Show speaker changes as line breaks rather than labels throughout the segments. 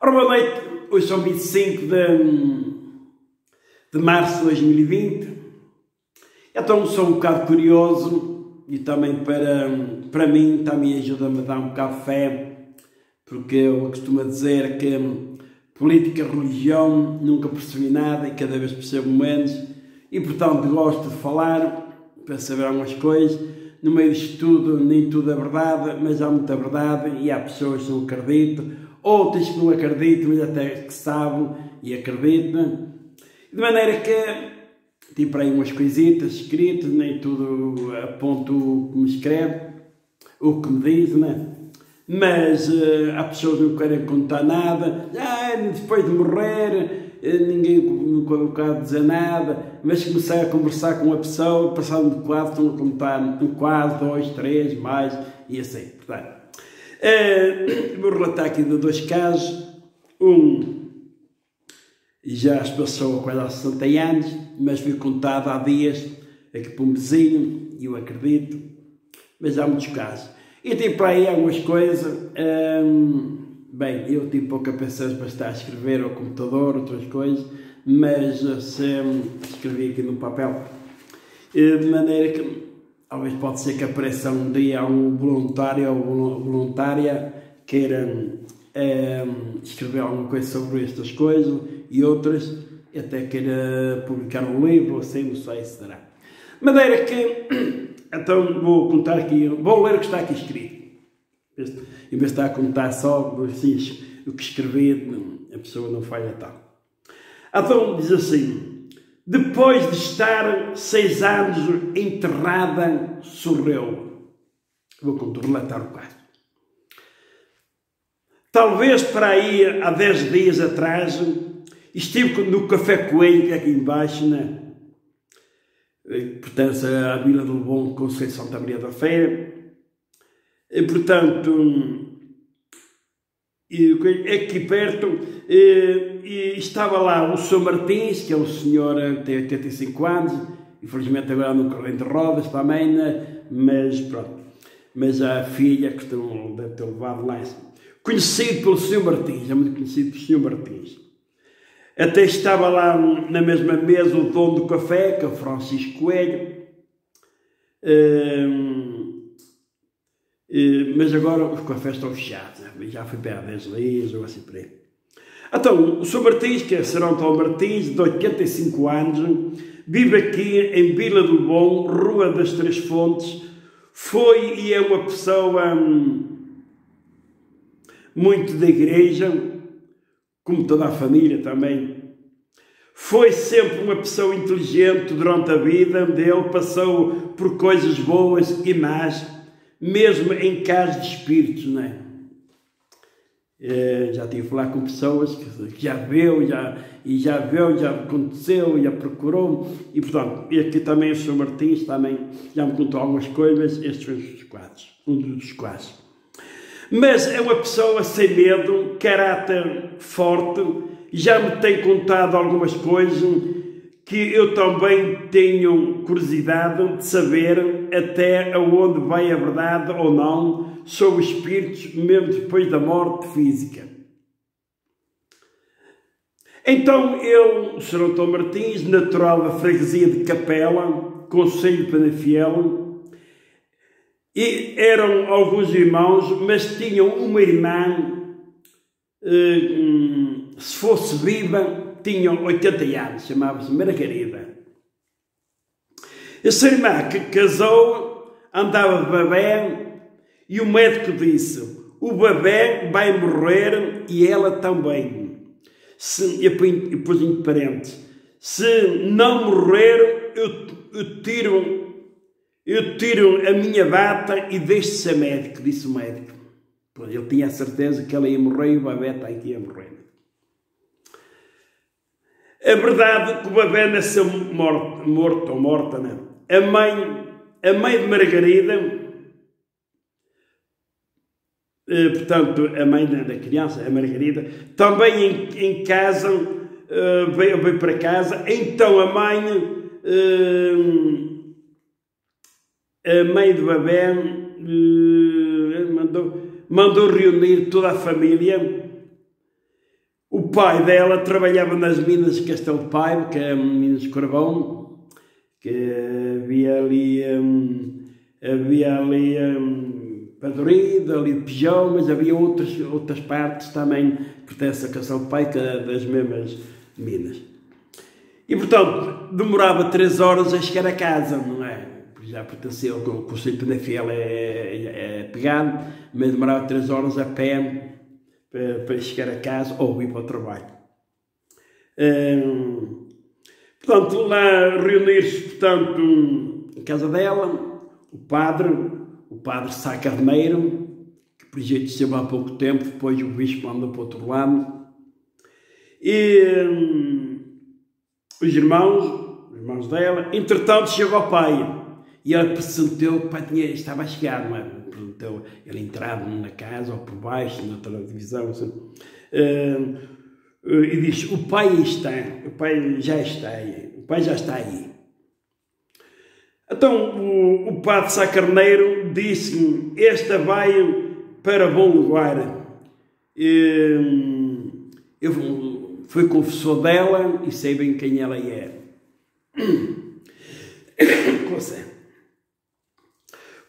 Ora, boa noite, hoje são 25 de março de 2020, então sou um bocado curioso e também para mim também ajuda-me a dar um bocado de fé, porque eu costumo dizer que política, religião, nunca percebi nada e cada vez percebo menos e portanto gosto de falar para saber algumas coisas. No meio disto tudo, nem tudo é verdade, mas há muita verdade e há pessoas que não acreditam, outras que não acreditam, mas até que sabem e acreditam. De maneira que, tipo aí umas coisitas escritas, nem tudo aponto o que me escreve, o que me diz, né? Mas há pessoas que não querem contar nada, depois de morrer, ninguém nunca dizer nada, mas comecei a conversar com uma pessoa, passando de quadro, estão a contar um quadro, 2, 3, mais, e assim, portanto. Vou relatar aqui de 2 casos, um já se passou quase há 60 anos, mas foi contado há dias aqui por um vizinho, e eu acredito, mas há muitos casos. E tem para aí algumas coisas, bem, eu tive pouca paciência para estar a escrever ao computador, outras coisas, mas escrevi aqui no papel, de maneira que talvez pode ser que apareça um dia um voluntário ou voluntária queira escrever alguma coisa sobre estas coisas e outras, até queira publicar um livro, assim, não sei se será. De maneira que, então vou contar aqui, vou ler o que está aqui escrito. Em vez de estar a contar só assim, o que escrevi, a pessoa não falha tal. Então diz assim: depois de estar 6 anos enterrada, sorriu. Vou relatar o caso. Talvez para aí há 10 dias atrás, estive no Café Coelho, que é aqui embaixo, né? Pertence à Vila do Bom, Conselho de Santa Maria da Feira. E, portanto, aqui perto, e estava lá o Sr. Martins, que é um senhor que tem 85 anos, infelizmente agora no corrente de rodas também, né? Mas pronto. Mas a filha que deve ter levado lá, conhecido pelo Sr. Martins, é muito conhecido pelo Sr. Martins. Até estava lá na mesma mesa o dono do café, que é o Francisco Coelho, mas agora os cafés estão fechados, já foi bem há 10 dias ou assim por aí. Então, o Sr. Martins, que é Sr. Antônio Martins, de 85 anos, vive aqui em Vila do Bom, Rua das Três Fontes, foi e é uma pessoa muito da igreja, como toda a família também. Foi sempre uma pessoa inteligente durante a vida dele, passou por coisas boas e más, mesmo em casos de espíritos, não é? Já tive a falar com pessoas que já viu, já aconteceu, já procurou, e portanto, e aqui também o Sr. Martins também já me contou algumas coisas, estes foram os quadros, um dos quadros. Mas é uma pessoa sem medo, caráter forte, já me tem contado algumas coisas que eu também tenho curiosidade de saber até aonde vai a verdade ou não sobre os espíritos, mesmo depois da morte física. Então ele, o Sr. Antônio Martins, natural da freguesia de Capela, Conselho de Penafiel, e eram alguns irmãos, mas tinham uma irmã, se fosse viva, tinham 80 anos, chamava-se Margarida. Essa irmã que casou, andava de bebê, e o médico disse: o bebê vai morrer e ela também. E pus entre parênteses: se não morrer, eu tiro a minha bata e deixo de ser médico, disse o médico. Ele tinha a certeza que ela ia morrer e o bebê também ia morrer. A verdade é que o bebê nasceu morto ou morta, não. A mãe de Margarida, portanto, a mãe da criança, a Margarida, também em casa, veio para casa, então a mãe do bebê mandou reunir toda a família O pai dela trabalhava nas minas de Castelo de Paiva, que é minas de carvão, que havia ali Padurido, ali de Pijão, mas havia outras partes também que pertencem a Castelo de Paiva, que é das mesmas minas. E, portanto, demorava 3 horas a chegar a casa, não é? Já pertencia ao Conselho de Penafiel, é pegado, mas demorava 3 horas a pé para chegar a casa ou ir para o trabalho. Portanto, lá reunir-se, portanto, em casa dela, o padre Sá Carneiro, que por jeito esteve há pouco tempo, depois o bispo mandou para o outro lado, e os irmãos dela. Entretanto, chegou ao pai, e ele pressentiu que o pai estava a chegar, não é? Perguntou, ele entrava na casa, ou por baixo, na televisão, assim, e disse, o pai já está aí. Então, o padre Sá Carneiro disse-me, esta vai para bom lugar. Eu fui confessor dela e sei bem quem ela é.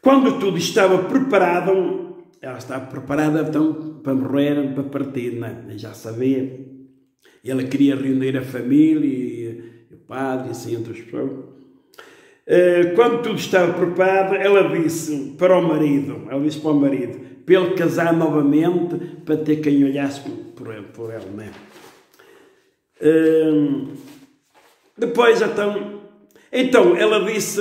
Quando tudo estava preparado, ela estava preparada então para morrer, para partir, né? Já sabia. Ela queria reunir a família e o padre e assim outras pessoas. Quando tudo estava preparado, ela disse para o marido, para ele casar novamente, para ter quem olhasse por ela, né? Depois então ela disse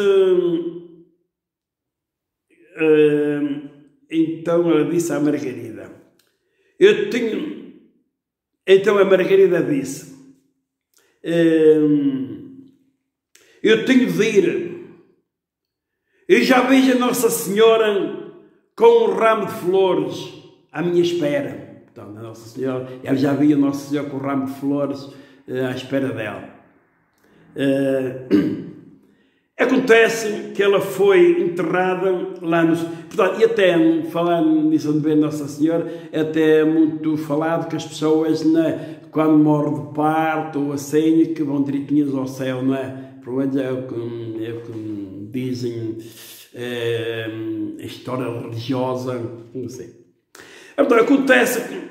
à Margarida, então a Margarida disse, eu tenho de ir, eu já vejo a Nossa Senhora com um ramo de flores à minha espera. Então, a Nossa Senhora, ela já via a Nossa Senhora com um ramo de flores à espera dela. Acontece que ela foi enterrada lá no... Portanto, e até, falando nisso de ver Nossa Senhora, é até muito falado que as pessoas, né, quando morrem de parto ou assim, que vão direitinhas ao céu, não é? Provavelmente é o que dizem a história religiosa, não sei. Então, acontece que,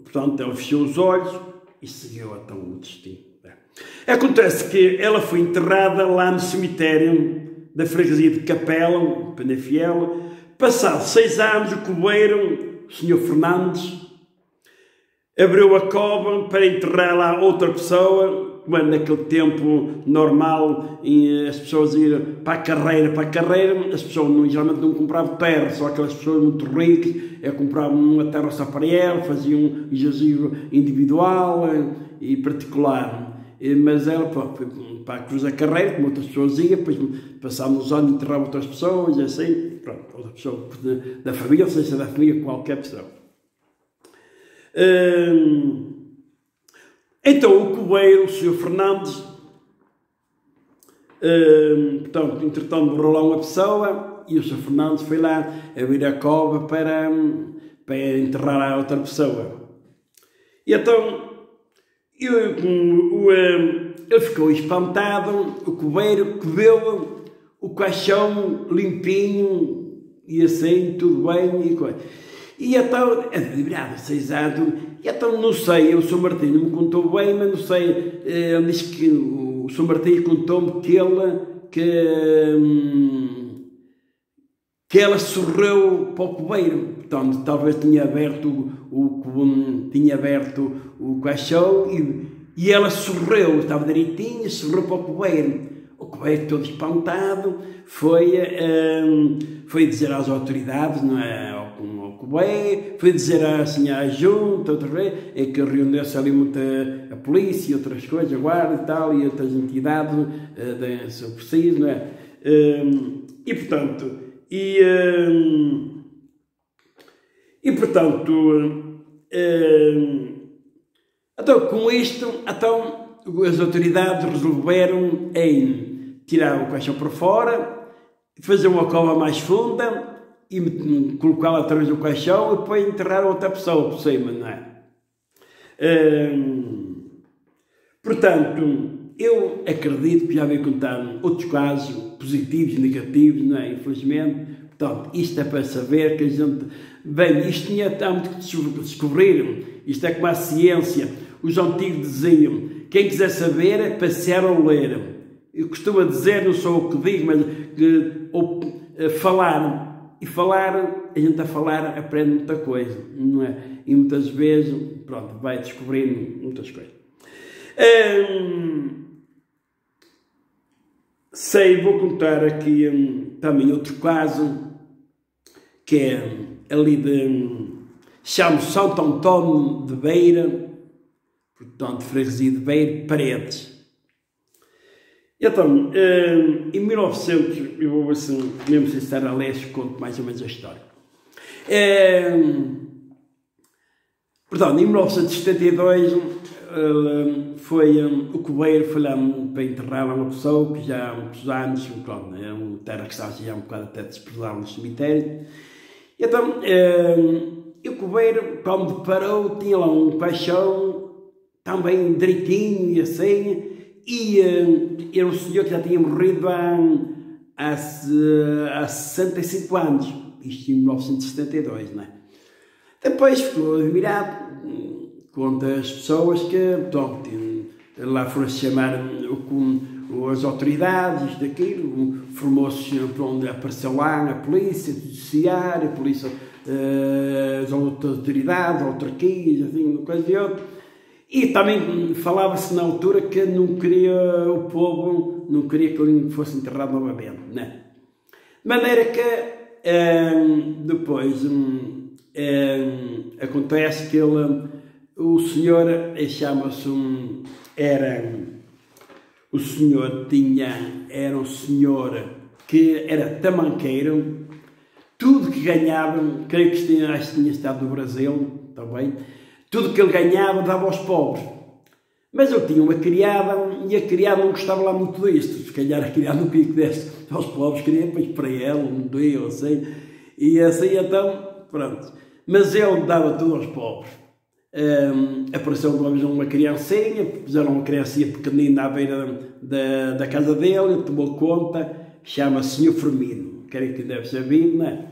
portanto, ela fechou os olhos e seguiu até o destino. Acontece que ela foi enterrada lá no cemitério da freguesia de Capela, Penafiel. Passados 6 anos, o coveiro, o Sr. Fernandes, abriu a cova para enterrar lá outra pessoa. Quando naquele tempo normal as pessoas iam para a carreira, as pessoas geralmente não compravam terra, só aquelas pessoas muito ricas compravam uma terra só para ela, faziam um jazigo individual e particular. Mas ela foi para a Cruz da Carreira, como outras pessoas iam, depois passavam os anos e enterravam outras pessoas, e assim, pronto, outra pessoa da família, ou seja, da família, qualquer pessoa. Então, o coveiro, o Sr. Fernandes, portanto, entretanto, morreu lá uma pessoa e o Sr. Fernandes foi lá abrir a cova para enterrar a outra pessoa. E então, ele ficou espantado, o coveiro, que viu o caixão limpinho e assim, tudo bem e coisa. E então, admirado, 6 anos, e então não sei, o Sr. Martinho me contou bem, mas não sei, ele disse que o Sr. Martinho contou-me que ela sorriu para o coveiro, portanto, talvez tinha aberto o caixão e ela sorriu, estava direitinho, sorriu para o coveiro. O coveiro, todo espantado, foi dizer às autoridades, não é, ao coveiro, foi dizer assim à junta, outra vez, que reuniu-se ali muita a polícia e outras coisas, a guarda e tal, e outras entidades, se eu preciso, não é? Então, com isto, as autoridades resolveram em tirar o caixão para fora, fazer uma cova mais funda e colocá-la através do caixão e depois enterrar outra pessoa por cima, não é? Portanto, eu acredito que já veio contar outros casos positivos e negativos, não é? Infelizmente. Portanto, isto é para saber que a gente... Bem, isto tinha tanto que descobrir. Isto é como a ciência. Os antigos diziam, quem quiser saber é passear ou ler. Eu costumo dizer, não sou o que digo, mas falar. E falar, a gente a falar aprende muita coisa, não é? E muitas vezes, pronto, vai descobrindo muitas coisas. Vou contar aqui também outro caso, que é ali chamo Santo António de Beira, portanto, freguesia de Beira, Paredes. Então, em 1900, eu vou assim, mesmo sem estar a ler, conto mais ou menos a história. Portanto, em 1972, o coveiro foi lá para enterrar uma pessoa que já há muitos anos, pronto, é uma terra que está já um bocado até desprezada no cemitério. Então, o coveiro, quando parou, tinha lá um caixão, também direitinho e assim, e era um senhor que já tinha morrido há 65 anos, isto em 1972, não é? Depois ficou admirado com as pessoas que, pronto, lá foram chamar as autoridades, isto, aquilo, formou-se, onde apareceu lá a polícia, o judiciário, a polícia, as autoridades, autarquias, assim, uma coisa e outra. E também falava-se na altura que não queria, o povo não queria que ele fosse enterrado novamente, né? De maneira que depois acontece que o senhor chama-se era um senhor que era tamanqueiro, tudo que ganhava, creio que acho que tinha estado no Brasil também, tudo que ele ganhava dava aos pobres. Mas eu tinha uma criada e a criada não gostava lá muito disto. Se calhar a criada não queria que desse aos pobres, queria depois para ela, um dia ou assim. E assim então, pronto. Mas ele dava tudo aos pobres. Apareceu uma vez uma criancinha, puseram uma criancinha pequenina à beira da casa dele, ele tomou conta, chama-se Senhor Firmino, creio que deve ser vivo, não é?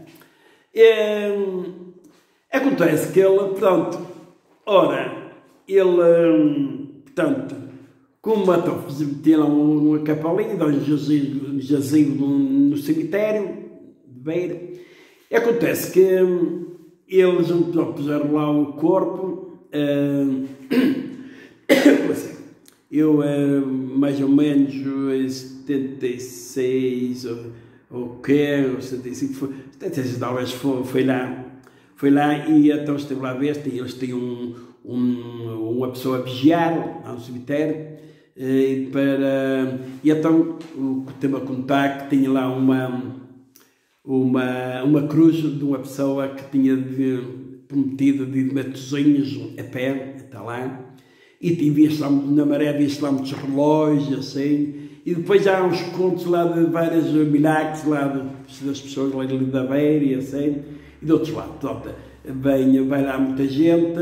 Acontece que ele, pronto, ora, ele, portanto, como matou, tinha lá uma capelinha, um jazigo no cemitério de Beira, e acontece que eles puseram lá o corpo. Eu, mais ou menos em 76 ou quê, ou 75, 76 talvez foi lá e então esteve lá a ver, eles tinham uma pessoa a vigiar lá no cemitério, e então tem-me a contar que tinha lá uma cruz de uma pessoa que tinha prometido de ir de Matosinhos a pé, está lá, e via-se lá na maré, via-se lá muitos relógios, assim, e depois há uns contos lá de vários milagres lá das pessoas lá de da Beira e assim, e de outros lados. Portanto, vai lá muita gente,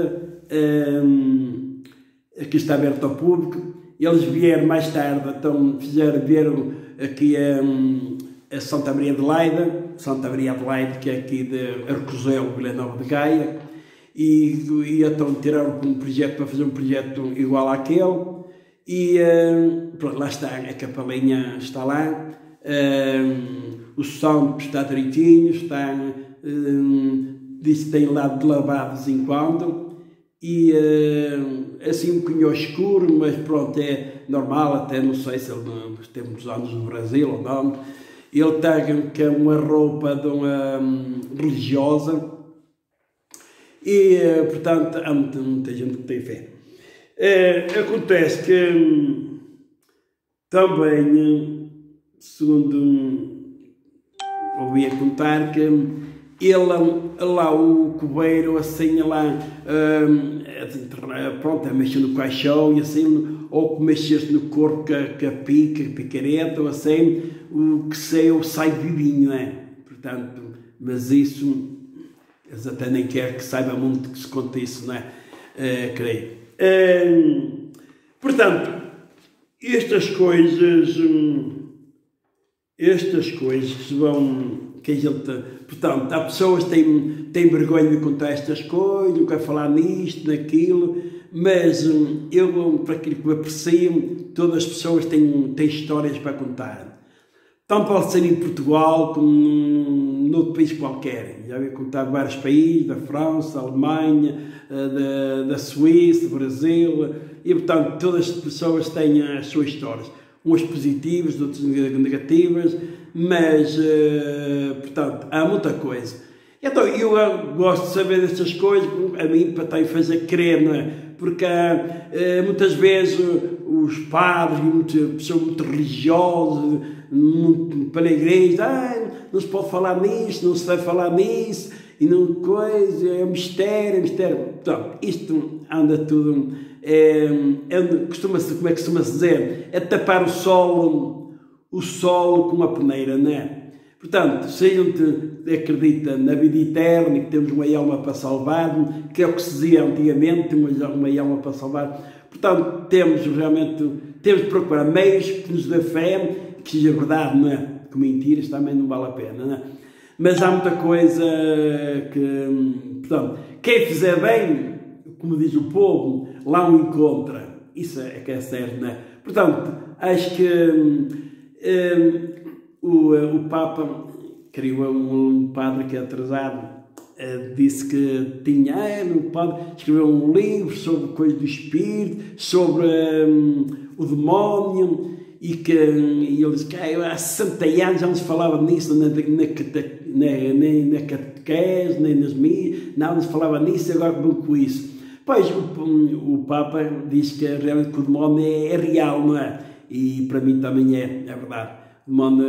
aqui está aberto ao público, eles vieram mais tarde, então vieram aqui a Santa Maria de Leida, que é aqui de Arcozelo, Vila Nova de Gaia, e então tiraram um projeto para fazer um projeto igual àquele, e pronto, lá está, a capelinha está lá, o santo está direitinho, diz que tem lado de lavar de vez em quando, e assim um bocadinho escuro, mas pronto, é normal, até não sei se ele tem muitos anos no Brasil ou não. Ele tem uma roupa de uma religiosa e, portanto, há muita gente que tem fé. Acontece que também, segundo ouvi a contar, que ele lá, o coveiro, assim, lá, pronto, a mexer no caixão e assim, ou que mexesse no corpo com a picareta, ou assim, o que saiu sai vivinho, não é? Portanto, mas isso, eles até nem querem que saiba muito que se conte isso, não é? Creio. Portanto, estas coisas que se vão, que a gente, portanto, há pessoas que têm vergonha de contar estas coisas, não querem falar nisto, naquilo, mas eu, para aquilo que eu aprecio, todas as pessoas têm histórias para contar. Tanto pode ser em Portugal como noutro país qualquer. Já vi contar de vários países, da França, da Alemanha, da Suíça, do Brasil, e portanto todas as pessoas têm as suas histórias. Uns positivas, outros negativas, mas portanto há muita coisa. Então eu gosto de saber destas coisas, a mim para também fazer crer, não é? Porque muitas vezes os padres, pessoas muito religiosas, muito para a igreja, não se pode falar nisso, não se deve falar nisso, e não coisa, é um mistério, Então, isto anda tudo, como é que costuma-se dizer? É tapar o solo com uma peneira, não é? Portanto, se a gente acredita na vida eterna e que temos uma alma para salvar, que é o que se dizia antigamente, uma alma para salvar, portanto, temos de procurar meios que nos dê fé, que seja verdade, não é? Que mentiras também não vale a pena, não é? Mas há muita coisa que, portanto, quem fizer bem, como diz o povo, lá o encontra. Isso é que é certo, não é? Portanto, acho que o Papa, criou um padre que é atrasado, disse que o padre escreveu um livro sobre coisas do espírito, sobre o demónio, e ele disse que há 60 anos já não se falava nisso nem na catequese, nem nas missas, não se falava nisso, agora com isso. Pois o Papa diz que realmente que o demónio é real, não é? E para mim também é verdade. O demónio,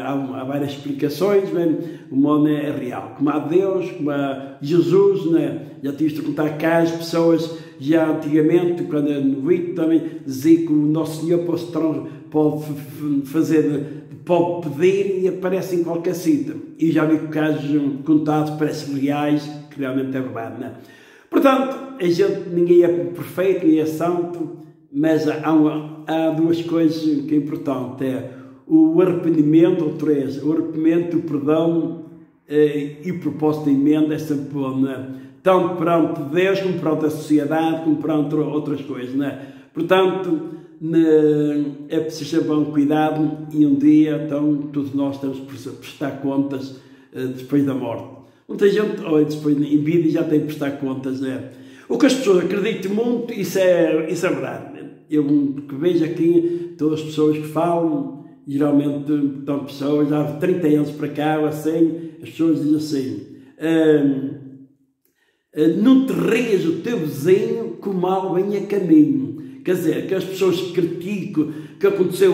há várias explicações, mas o demónio é real. Como há Deus, como há Jesus, não é? Já tive de contar casos, pessoas já antigamente, quando era novito, também dizia que o Nosso Senhor pode pedir e aparece em qualquer sítio. E já vi casos contados, parecem reais, que realmente é verdade, não é? Portanto, ninguém é perfeito, ninguém é santo, mas há duas coisas que é importante, é o arrependimento, ou três, o arrependimento, o perdão e o propósito de emenda é sempre bom, não é? Tanto perante Deus, como perante a sociedade, como perante outras coisas, não é? Portanto, é preciso ter bom cuidado e um dia, então, todos nós temos que prestar contas depois da morte. Muita gente, depois em vida, já tem que prestar contas, né? O que as pessoas acreditam muito, isso é verdade. Eu que vejo aqui, todas as pessoas que falam, geralmente, então, pessoas, há 30 anos para cá, ou assim, as pessoas dizem assim, não te rias o teu vizinho que o mal vem a caminho. Quer dizer, que as pessoas criticam que aconteceu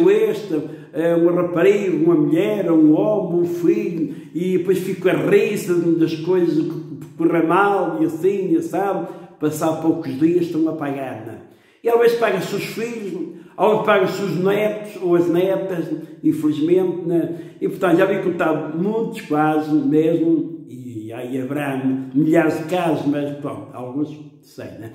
uma rapariga, uma mulher, um homem, um filho, e depois fica a rir-se das coisas que correm mal, e assim, e sabe, passar poucos dias estão a pagar, não é? E às vezes pagam os seus filhos, às vezes pagam os seus netos, ou as netas, infelizmente, não é? E portanto, já vi contar muitos casos mesmo, e aí haverá milhares de casos, mas pronto, alguns sei, não é?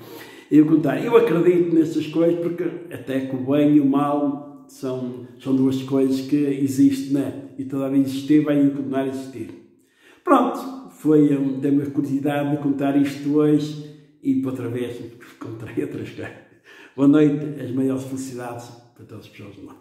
Eu acredito nessas coisas porque até que o bem e o mal são duas coisas que existem, né? E todavia existir, vai continuar a existir. Pronto, dei-me a curiosidade de contar isto hoje e para outra vez contarei outras coisas. Boa noite, as maiores felicidades para todas as pessoas do mundo.